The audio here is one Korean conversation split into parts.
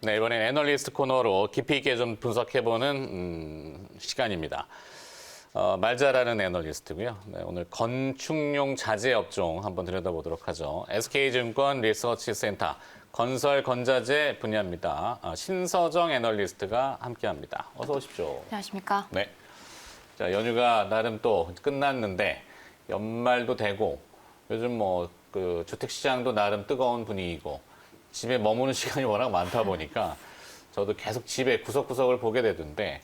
네, 이번엔 애널리스트 코너로 깊이 있게 좀 분석해보는 시간입니다. 말 잘하는 애널리스트고요. 네, 오늘 건축용 자재 업종 한번 들여다보도록 하죠. SK증권 리서치센터 건설 건자재 분야입니다. 신서정 애널리스트가 함께합니다. 어서 오십시오. 안녕하십니까? 네. 자, 연휴가 나름 또 끝났는데 연말도 되고 요즘 뭐 그 주택 시장도 나름 뜨거운 분위기고 집에 머무는 시간이 워낙 많다 보니까 저도 계속 집에 구석구석을 보게 되던데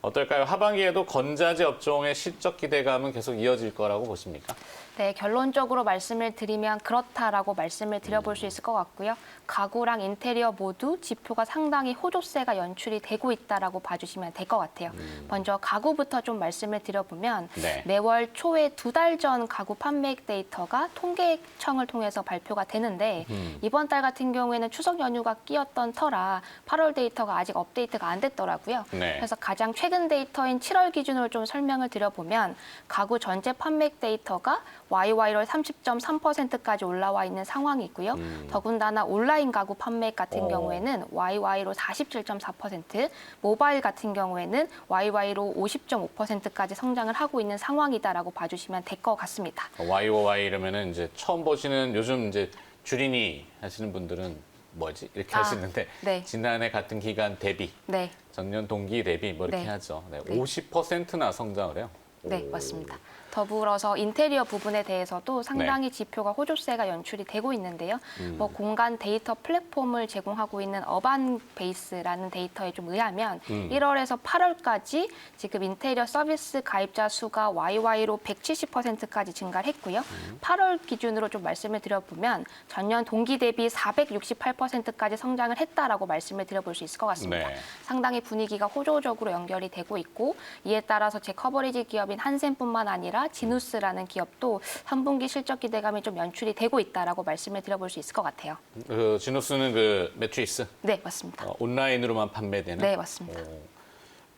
어떨까요? 하반기에도 건자재 업종의 실적 기대감은 계속 이어질 거라고 보십니까? 네, 결론적으로 말씀을 드리면 그렇다라고 말씀을 드려볼 수 있을 것 같고요. 가구랑 인테리어 모두 지표가 상당히 호조세가 연출이 되고 있다라고 봐주시면 될 것 같아요. 먼저 가구부터 좀 말씀을 드려보면 네. 매월 초에 2달 전 가구 판매액 데이터가 통계청을 통해서 발표가 되는데 이번 달 같은 경우에는 추석 연휴가 끼었던 터라 8월 데이터가 아직 업데이트가 안 됐더라고요. 네. 그래서 가장 최근 데이터인 7월 기준으로 좀 설명을 드려보면 가구 전체 판매액 데이터가 YY로 30.3%까지 올라와 있는 상황이고요. 더군다나 온라인 가구 판매액 같은 경우에는 YY로 47.4%, 모바일 같은 경우에는 YY로 50.5%까지 성장을 하고 있는 상황이다라고 봐주시면 될 것 같습니다. YOY 이러면은 이제 처음 보시는 요즘 이제 주린이 하시는 분들은 뭐지? 이렇게 하시는데 네. 지난해 같은 기간 대비, 네, 전년 동기 대비 뭐 이렇게 네. 하죠. 네, 네. 50%나 성장을 해요. 네, 오. 맞습니다. 더불어서 인테리어 부분에 대해서도 상당히 지표가 호조세가 연출이 되고 있는데요. 뭐 공간 데이터 플랫폼을 제공하고 있는 어반 베이스라는 데이터에 좀 의하면 1월에서 8월까지 지금 인테리어 서비스 가입자 수가 YY로 170%까지 증가를 했고요. 8월 기준으로 좀 말씀을 드려보면 전년 동기 대비 468%까지 성장을 했다라고 말씀을 드려볼 수 있을 것 같습니다. 네. 상당히 분위기가 호조적으로 연결이 되고 있고 이에 따라서 제 커버리지 기업인 한센뿐만 아니라 지누스라는 기업도 3분기 실적 기대감이 좀 연출이 되고 있다라고 말씀을 드려볼 수 있을 것 같아요. 그 지누스는 그 매트리스 네, 맞습니다. 온라인으로만 판매되는. 네, 맞습니다.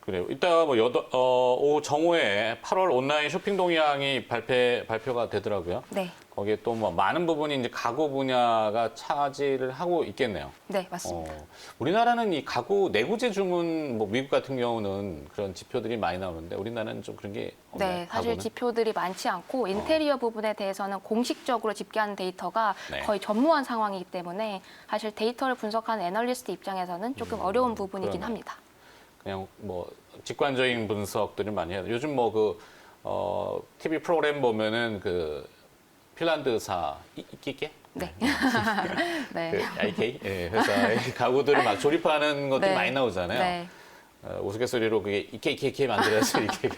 그래요. 이따 뭐 오후 정오에 8월 온라인 쇼핑 동향이 발표가 되더라고요. 네, 거기에 또 뭐 많은 부분이 이제 가구 분야가 차지를 하고 있겠네요. 네, 맞습니다. 우리나라는 이 가구 내구재 주문, 뭐 미국 같은 경우는 그런 지표들이 많이 나오는데 우리나라는 좀 그런 게 없나요? 네, 사실 가구는? 지표들이 많지 않고 인테리어 부분에 대해서는 공식적으로 집계하는 데이터가 네. 거의 전무한 상황이기 때문에 사실 데이터를 분석하는 애널리스트 입장에서는 조금 어려운 부분이긴 그러네요. 합니다. 그냥 뭐 직관적인 분석들을 많이 해요. 요즘 뭐 그 TV 프로그램 보면은 그 핀란드사 이끼께 네. 그 네. IK 회사의 가구들을 막 조립하는 것들이 네. 많이 나오잖아요. 네. 우스갯소리로 그게 이케 만들어서 이렇게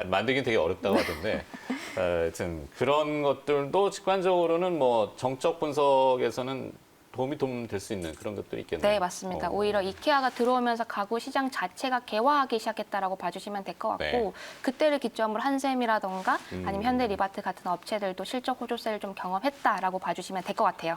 만들긴 되게 어렵다고 하던데 하여튼 그런 것들도 직관적으로는 뭐 정적 분석에서는 도움이 좀 될 수 있는 그런 것들이 있겠네요. 네, 맞습니다. 오히려 이케아가 들어오면서 가구 시장 자체가 개화하기 시작했다라고 봐주시면 될 것 같고 네. 그때를 기점으로 한샘이라던가 아니면 현대리바트 같은 업체들도 실적 호조세를 좀 경험했다라고 봐주시면 될 것 같아요.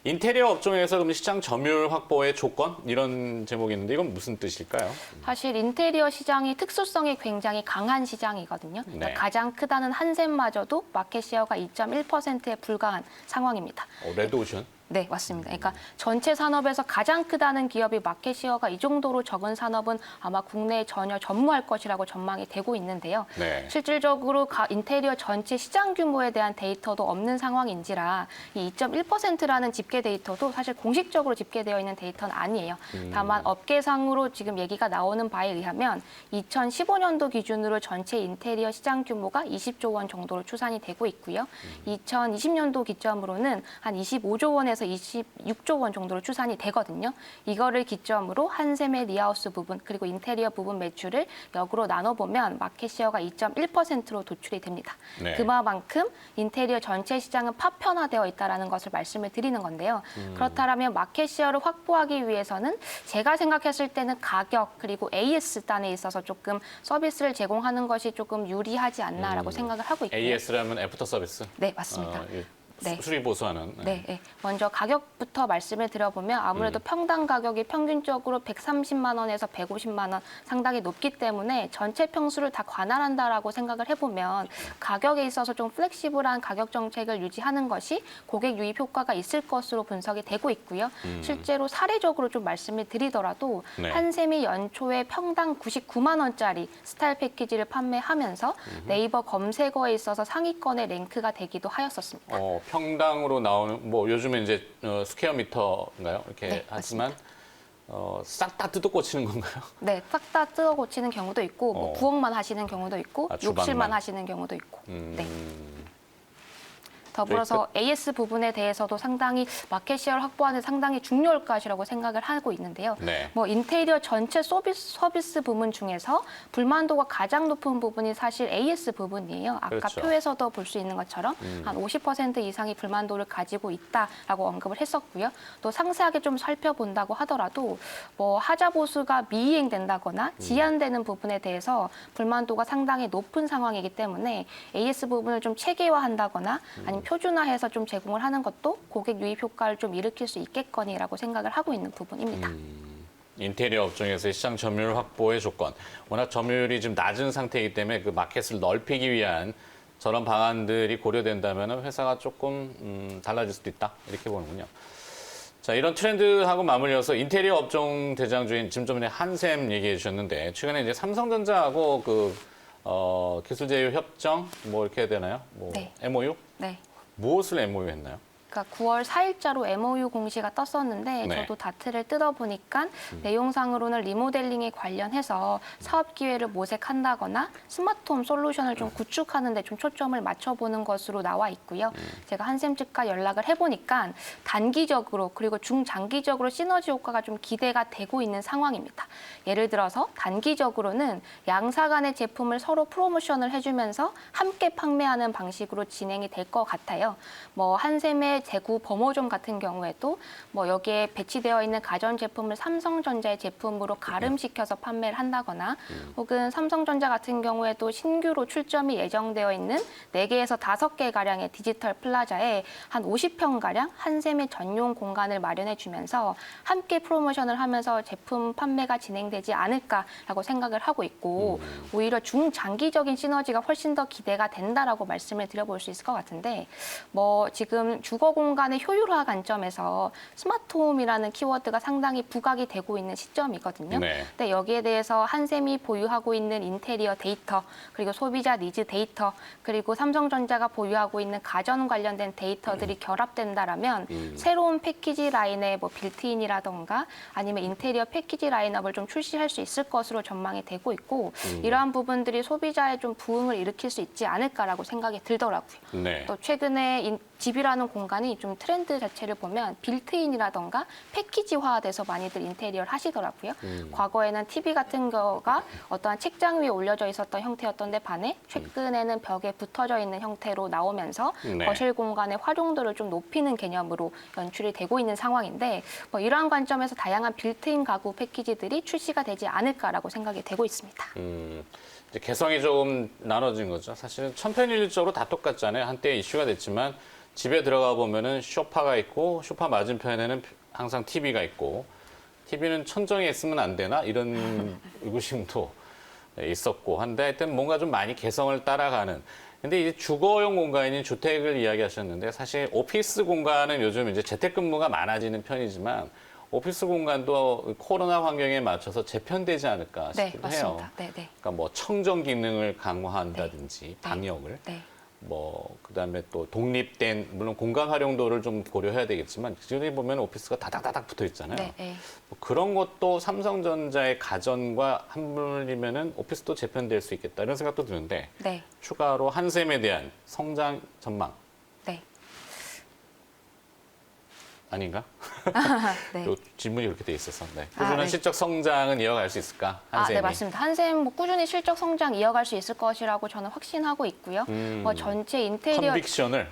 인테리어 업종에서 그럼 시장 점유율 확보의 조건 이런 제목이 있는데 이건 무슨 뜻일까요? 사실 인테리어 시장이 특수성이 굉장히 강한 시장이거든요. 그러니까 네. 가장 크다는 한샘마저도 마켓 시어가 2.1%에 불과한 상황입니다. 레드오션? 네, 맞습니다. 그러니까 전체 산업에서 가장 크다는 기업이 마켓 시어가 이 정도로 적은 산업은 아마 국내에 전혀 전무할 것이라고 전망이 되고 있는데요. 네. 실질적으로 인테리어 전체 시장 규모에 대한 데이터도 없는 상황인지라 이 2.1%라는 집계 데이터도 사실 공식적으로 집계되어 있는 데이터는 아니에요. 다만 업계상으로 지금 얘기가 나오는 바에 의하면 2015년도 기준으로 전체 인테리어 시장 규모가 20조 원 정도로 추산이 되고 있고요. 2020년도 기점으로는 한 25조 원에서 26조 원 정도로 추산이 되거든요. 이거를 기점으로 한샘의 리하우스 부분 그리고 인테리어 부분 매출을 역으로 나눠보면 마켓 시어가 2.1%로 도출이 됩니다. 네. 그만큼 인테리어 전체 시장은 파편화되어 있다는 것을 말씀을 드리는 건데요. 그렇다면 마켓 시어를 확보하기 위해서는 제가 생각했을 때는 가격 그리고 AS 단에 있어서 조금 서비스를 제공하는 것이 조금 유리하지 않나라고 생각을 하고 있고요. AS라면 애프터 서비스? 네, 맞습니다. 네. 수리 보수하는. 네, 네. 먼저 가격부터 말씀을 드려보면 아무래도 평당 가격이 평균적으로 130만 원에서 150만 원 상당히 높기 때문에 전체 평수를 다 관할한다라고 생각을 해보면 가격에 있어서 좀 플렉시블한 가격 정책을 유지하는 것이 고객 유입 효과가 있을 것으로 분석이 되고 있고요. 실제로 사례적으로 좀 말씀을 드리더라도 네. 한샘이 연초에 평당 99만 원짜리 스타일 패키지를 판매하면서 네이버 검색어에 있어서 상위권에 랭크가 되기도 하였었습니다. 평당으로 나오는 뭐 요즘에 이제 스퀘어미터인가요? 이렇게 네, 하지만 싹 다 뜯어 꽂히는 건가요? 네, 싹 다 뜯어 고치는 경우도 있고 뭐 부엌만 하시는 경우도 있고 주방만. 욕실만 하시는 경우도 있고. 네. 음. 더불어서 AS 부분에 대해서도 상당히 마켓 시어를 확보하는 상당히 중요할 것이라고 생각을 하고 있는데요. 네. 뭐 인테리어 전체 서비스 부분 중에서 불만도가 가장 높은 부분이 사실 AS 부분이에요. 아까 그렇죠. 표에서도 볼 수 있는 것처럼 한 50% 이상이 불만도를 가지고 있다라고 언급을 했었고요. 또 상세하게 좀 살펴본다고 하더라도 뭐 하자 보수가 미이행된다거나 지연되는 부분에 대해서 불만도가 상당히 높은 상황이기 때문에 AS 부분을 좀 체계화한다거나 아니면 표준화해서 좀 제공을 하는 것도 고객 유입 효과를 좀 일으킬 수 있겠거니라고 생각을 하고 있는 부분입니다. 인테리어 업종에서의 시장 점유율 확보의 조건. 워낙 점유율이 좀 낮은 상태이기 때문에 그 마켓을 넓히기 위한 저런 방안들이 고려된다면 회사가 조금 달라질 수도 있다. 이렇게 보는군요. 자, 이런 트렌드하고 맞물려서 인테리어 업종 대장주인 지금 전에 한샘 얘기해 주셨는데 최근에 이제 삼성전자하고 기술 제휴 협정 뭐 이렇게 해야 되나요? 뭐 네. MOU? 네. 무엇을 MOU 했나요? 그러니까 9월 4일자로 MOU 공시가 떴었는데 네. 저도 다트를 뜯어보니까 내용상으로는 리모델링에 관련해서 사업 기회를 모색한다거나 스마트홈 솔루션을 좀 구축하는 데 좀 초점을 맞춰보는 것으로 나와 있고요. 제가 한샘 측과 연락을 해보니까 단기적으로 그리고 중장기적으로 시너지 효과가 좀 기대가 되고 있는 상황입니다. 예를 들어서 단기적으로는 양사 간의 제품을 서로 프로모션을 해주면서 함께 판매하는 방식으로 진행이 될 것 같아요. 뭐 한샘의 재구 범호점 같은 경우에도 뭐 여기에 배치되어 있는 가전 제품을 삼성전자의 제품으로 가름시켜서 판매를 한다거나 혹은 삼성전자 같은 경우에도 신규로 출점이 예정되어 있는 4개에서 5개 가량의 디지털 플라자에 한 50평 가량 한샘의 전용 공간을 마련해 주면서 함께 프로모션을 하면서 제품 판매가 진행되지 않을까라고 생각을 하고 있고 오히려 중장기적인 시너지가 훨씬 더 기대가 된다라고 말씀을 드려볼 수 있을 것 같은데 뭐 지금 주거 공간의 효율화 관점에서 스마트홈이라는 키워드가 상당히 부각이 되고 있는 시점이거든요. 네. 근데 여기에 대해서 한샘이 보유하고 있는 인테리어 데이터, 그리고 소비자 니즈 데이터, 그리고 삼성전자가 보유하고 있는 가전 관련된 데이터들이 결합된다라면 새로운 패키지 라인의 뭐 빌트인이라던가 아니면 인테리어 패키지 라인업을 좀 출시할 수 있을 것으로 전망이 되고 있고 이러한 부분들이 소비자의 좀 부흥을 일으킬 수 있지 않을까라고 생각이 들더라고요. 네. 또 최근에 집이라는 공간이 좀 트렌드 자체를 보면 빌트인이라던가 패키지화돼서 많이들 인테리어를 하시더라고요. 과거에는 TV 같은 거가 어떠한 책장 위에 올려져 있었던 형태였던데 반해 최근에는 벽에 붙어져 있는 형태로 나오면서 네. 거실 공간의 활용도를 좀 높이는 개념으로 연출이 되고 있는 상황인데 뭐 이러한 관점에서 다양한 빌트인 가구 패키지들이 출시가 되지 않을까라고 생각이 되고 있습니다. 이제 개성이 조금 나눠진 거죠. 사실은 천편일률적으로 다 똑같잖아요. 한때 이슈가 됐지만 집에 들어가 보면은 소파가 있고 소파 맞은편에는 항상 TV가 있고 TV는 천정에 있으면 안 되나 이런 의구심도 있었고 한데 하여튼 뭔가 좀 많이 개성을 따라가는. 근데 이제 주거용 공간인 주택을 이야기하셨는데 사실 오피스 공간은 요즘 이제 재택근무가 많아지는 편이지만 오피스 공간도 코로나 환경에 맞춰서 재편되지 않을까 네, 싶기도 맞습니다. 해요. 네, 네. 그러니까 뭐 청정 기능을 강화한다든지 방역을 네. 뭐 그다음에 또 독립된 물론 공간 활용도를 좀 고려해야 되겠지만 기존에 보면 오피스가 다닥다닥 붙어 있잖아요. 네, 네. 뭐 그런 것도 삼성전자의 가전과 한물리면은 오피스도 재편될 수 있겠다 이런 생각도 드는데 네. 추가로 한샘에 대한 성장 전망 네. 아닌가? 네. 요 질문이 그렇게 돼 있어서. 네. 꾸준한 네. 실적 성장은 이어갈 수 있을까? 한샘이. 네, 맞습니다. 한샘 뭐 꾸준히 실적 성장 이어갈 수 있을 것이라고 저는 확신하고 있고요. 전체 인테리어 컨빅션을.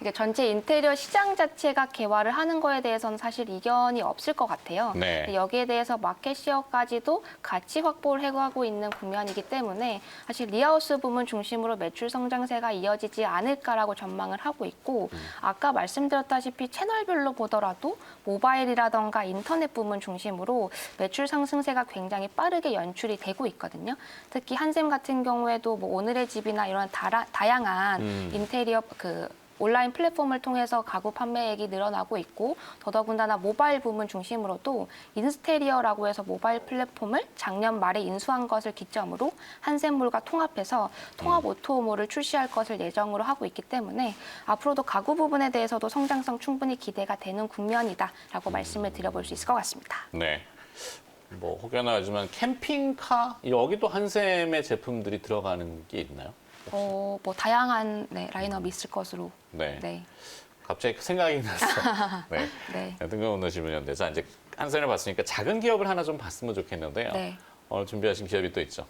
이게 전체 인테리어 시장 자체가 개화를 하는 거에 대해서는 사실 이견이 없을 것 같아요. 네. 여기에 대해서 마켓 시어까지도 같이 확보를 해가고 있는 국면이기 때문에 사실 리하우스 부문 중심으로 매출 성장세가 이어지지 않을까라고 전망을 하고 있고 아까 말씀드렸다시피 채널별로 보더라도 모바일이라던가 인터넷 부문 중심으로 매출 상승세가 굉장히 빠르게 연출이 되고 있거든요. 특히 한샘 같은 경우에도 뭐 오늘의 집이나 이런 다양한 인테리어 온라인 플랫폼을 통해서 가구 판매액이 늘어나고 있고 더더군다나 모바일 부문 중심으로도 인스테리어라고 해서 모바일 플랫폼을 작년 말에 인수한 것을 기점으로 한샘몰과 통합해서 통합 오토모를 출시할 것을 예정으로 하고 있기 때문에 앞으로도 가구 부분에 대해서도 성장성 충분히 기대가 되는 국면이다라고 말씀을 드려볼 수 있을 것 같습니다. 네. 뭐 혹여나 하지만 캠핑카 여기도 한샘의 제품들이 들어가는 게 있나요? 뭐 다양한 라인업이 있을 것으로. 네. 네. 갑자기 생각이 났어. 네. 네. 뜬금없는 질문이었는데, 자 이제 한샘을 봤으니까 작은 기업을 하나 좀 봤으면 좋겠는데요. 네. 오늘 준비하신 기업이 또 있죠.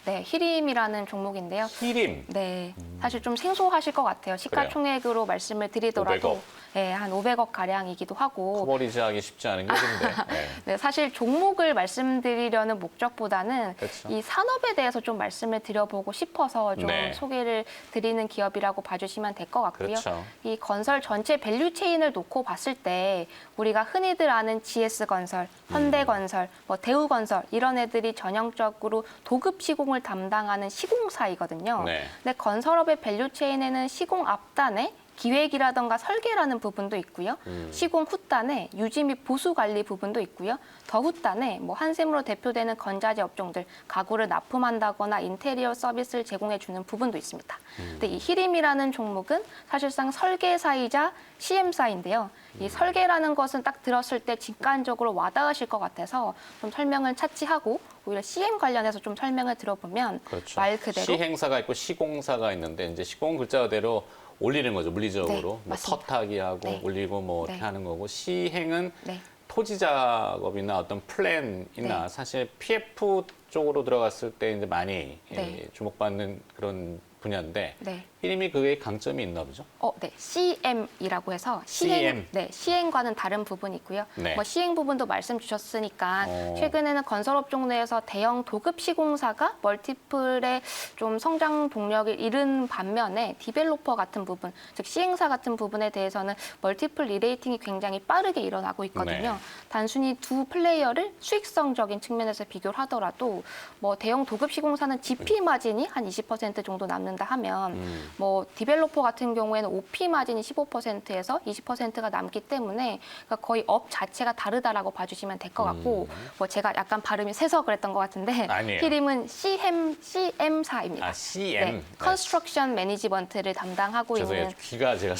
네, 히림이라는 종목인데요. 히림. 네, 사실 좀 생소하실 것 같아요. 시가총액으로 말씀을 드리더라도 500억. 네, 한 500억 가량이기도 하고. 커버리지하기 쉽지 않은 기업인데. 네. 네, 사실 종목을 말씀드리려는 목적보다는 그렇죠. 이 산업에 대해서 좀 말씀을 드려보고 싶어서 좀 네. 소개를 드리는 기업이라고 봐주시면 될 것 같고요. 그렇죠. 이 건설 전체 밸류 체인을 놓고 봤을 때 우리가 흔히들 아는 GS건설, 현대건설, 뭐 대우건설 이런 애들이 전형적으로 도급 시공을 담당하는 시공사이거든요. 네. 근데 건설업의 밸류 체인에는 시공 앞단에 기획이라던가 설계라는 부분도 있고요. 시공 후단에 유지 및 보수 관리 부분도 있고요. 더 후단에 뭐 한샘으로 대표되는 건자재 업종들, 가구를 납품한다거나 인테리어 서비스를 제공해 주는 부분도 있습니다. 근데 이 히림이라는 종목은 사실상 설계사이자 CM사인데요. 이 설계라는 것은 딱 들었을 때 직관적으로 와닿으실 것 같아서 좀 설명을 차치하고 오히려 CM 관련해서 좀 설명을 들어보면 그렇죠. 말 그대로 시행사가 있고 시공사가 있는데 이제 시공 글자 그대로 올리는 거죠. 물리적으로. 네, 뭐 맞습니다. 텃하기 하고 네. 올리고 뭐 네. 이렇게 하는 거고 시행은 네. 토지 작업이나 어떤 플랜이나 네. 사실 PF 쪽으로 들어갔을 때 이제 많이 네. 주목받는 그런 분야인데 네. 히림이 그게 강점이 있나 보죠? 네, CM이라고 해서 CM. 시행과는 다른 부분이 있고요. 네. 뭐 시행 부분도 말씀 주셨으니까 어. 최근에는 건설업종 내에서 대형 도급 시공사가 멀티플의 좀 성장 동력을 잃은 반면에 디벨로퍼 같은 부분, 즉 시행사 같은 부분에 대해서는 멀티플 리레이팅이 굉장히 빠르게 일어나고 있거든요. 네. 단순히 두 플레이어를 수익성적인 측면에서 비교를 하더라도 뭐 대형 도급 시공사는 GP 마진이 한 20% 정도 남는다 하면 뭐 디벨로퍼 같은 경우에는 OP 마진이 15%에서 20%가 남기 때문에 그러니까 거의 업 자체가 다르다라고 봐주시면 될 것 같고 뭐 제가 약간 발음이 세서 그랬던 것 같은데 아니에요. 히림은 CM사입니다. 아, CM. 네, 컨스트럭션 매니지먼트를 담당하고 죄송해요. 있는 귀가 제가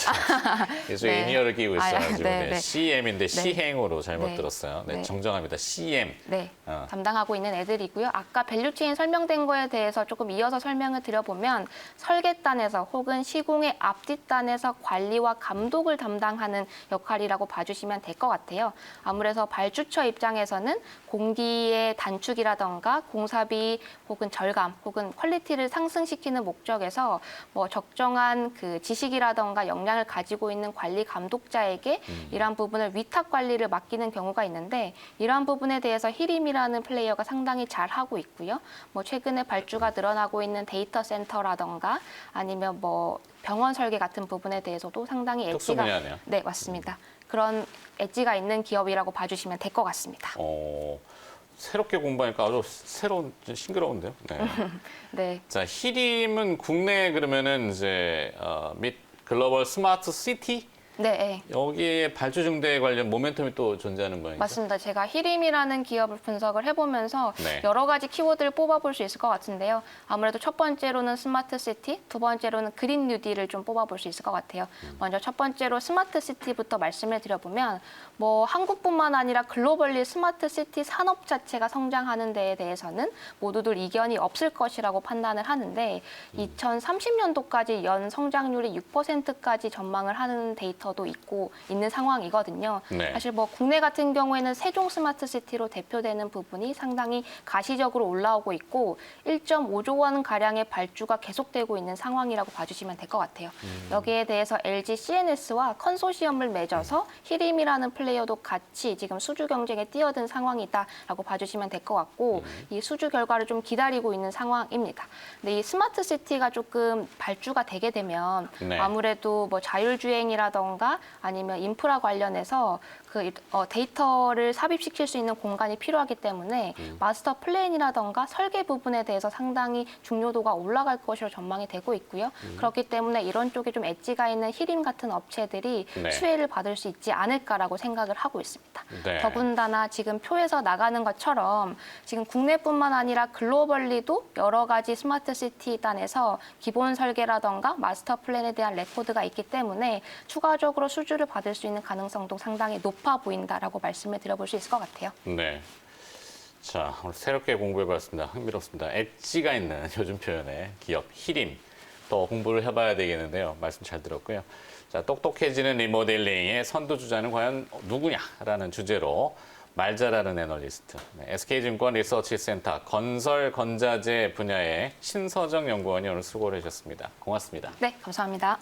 계속 네. 애니어를 끼고 있어가지고 네, 네. 네. CM인데 시행으로 잘못 네. 들었어요. 네, 네. 정정합니다. CM. 네, 어. 담당하고 있는 애들이고요. 아까 밸류체인 설명된 거에 대해서 조금 이어서 설명을 드려보면 설계단에서 혹은 시공의 앞뒷단에서 관리와 감독을 담당하는 역할이라고 봐주시면 될 것 같아요. 아무래도 발주처 입장에서는 공기의 단축이라던가 공사비 혹은 절감 혹은 퀄리티를 상승시키는 목적에서 뭐 적정한 그 지식이라던가 역량을 가지고 있는 관리 감독자에게 이러한 부분을 위탁 관리를 맡기는 경우가 있는데 이러한 부분에 대해서 히림이라는 플레이어가 상당히 잘하고 있고요. 뭐 최근에 발주가 늘어나고 있는 데이터 센터라던가 아니면 뭐 병원 설계 같은 부분에 대해서도 상당히 특수 엣지가 분야네요. 네, 맞습니다. 그런 엣지가 있는 기업이라고 봐주시면 될 것 같습니다. 새롭게 공부하니까 아주 새로운 싱그러운데요. 네. 네. 자, 히림은 국내 그러면은 이제 및 글로벌 스마트 시티 네, 여기에 발주 증대 관련 모멘텀이 또 존재하는 모양이죠. 맞습니다. 제가 히림이라는 기업을 분석을 해보면서 네. 여러 가지 키워드를 뽑아볼 수 있을 것 같은데요. 아무래도 첫 번째로는 스마트 시티, 두 번째로는 그린 뉴딜을 좀 뽑아볼 수 있을 것 같아요. 먼저 첫 번째로 스마트 시티부터 말씀을 드려보면 뭐 한국뿐만 아니라 글로벌리 스마트 시티 산업 자체가 성장하는 데에 대해서는 모두들 이견이 없을 것이라고 판단을 하는데 2030년도까지 연 성장률이 6%까지 전망을 하는 데이터 데이터도 있는 상황이거든요. 네. 사실 뭐 국내 같은 경우에는 세종 스마트시티로 대표되는 부분이 상당히 가시적으로 올라오고 있고 1.5조 원 가량의 발주가 계속되고 있는 상황이라고 봐주시면 될 것 같아요. 여기에 대해서 LG CNS와 컨소시엄을 맺어서 히림이라는 플레이어도 같이 지금 수주 경쟁에 뛰어든 상황이다라고 봐주시면 될 것 같고 이 수주 결과를 좀 기다리고 있는 상황입니다. 근데 이 스마트시티가 조금 발주가 되게 되면 네. 아무래도 뭐 자율주행이라던가 아니면 인프라 관련해서 데이터를 삽입시킬 수 있는 공간이 필요하기 때문에 마스터 플랜이라던가 설계 부분에 대해서 상당히 중요도가 올라갈 것으로 전망이 되고 있고요. 그렇기 때문에 이런 쪽에 좀 엣지가 있는 히림 같은 업체들이 네. 수혜를 받을 수 있지 않을까라고 생각을 하고 있습니다. 네. 더군다나 지금 표에서 나가는 것처럼 지금 국내뿐만 아니라 글로벌리도 여러 가지 스마트시티 단에서 기본 설계라던가 마스터 플랜에 대한 레코드가 있기 때문에 추가적으로 수주를 받을 수 있는 가능성도 상당히 높아 보인다라고 말씀을 드려볼 수 있을 것 같아요. 네. 자, 오늘 새롭게 공부해봤습니다. 흥미롭습니다. 엣지가 있는 요즘 표현의 기업 히림. 더 공부를 해봐야 되겠는데요. 말씀 잘 들었고요. 자, 똑똑해지는 리모델링의 선두주자는 과연 누구냐라는 주제로 말 잘하는 애널리스트, SK증권 리서치센터 건설 건자재 분야의 신서정 연구원이 오늘 수고를 해주셨습니다. 고맙습니다. 네, 감사합니다.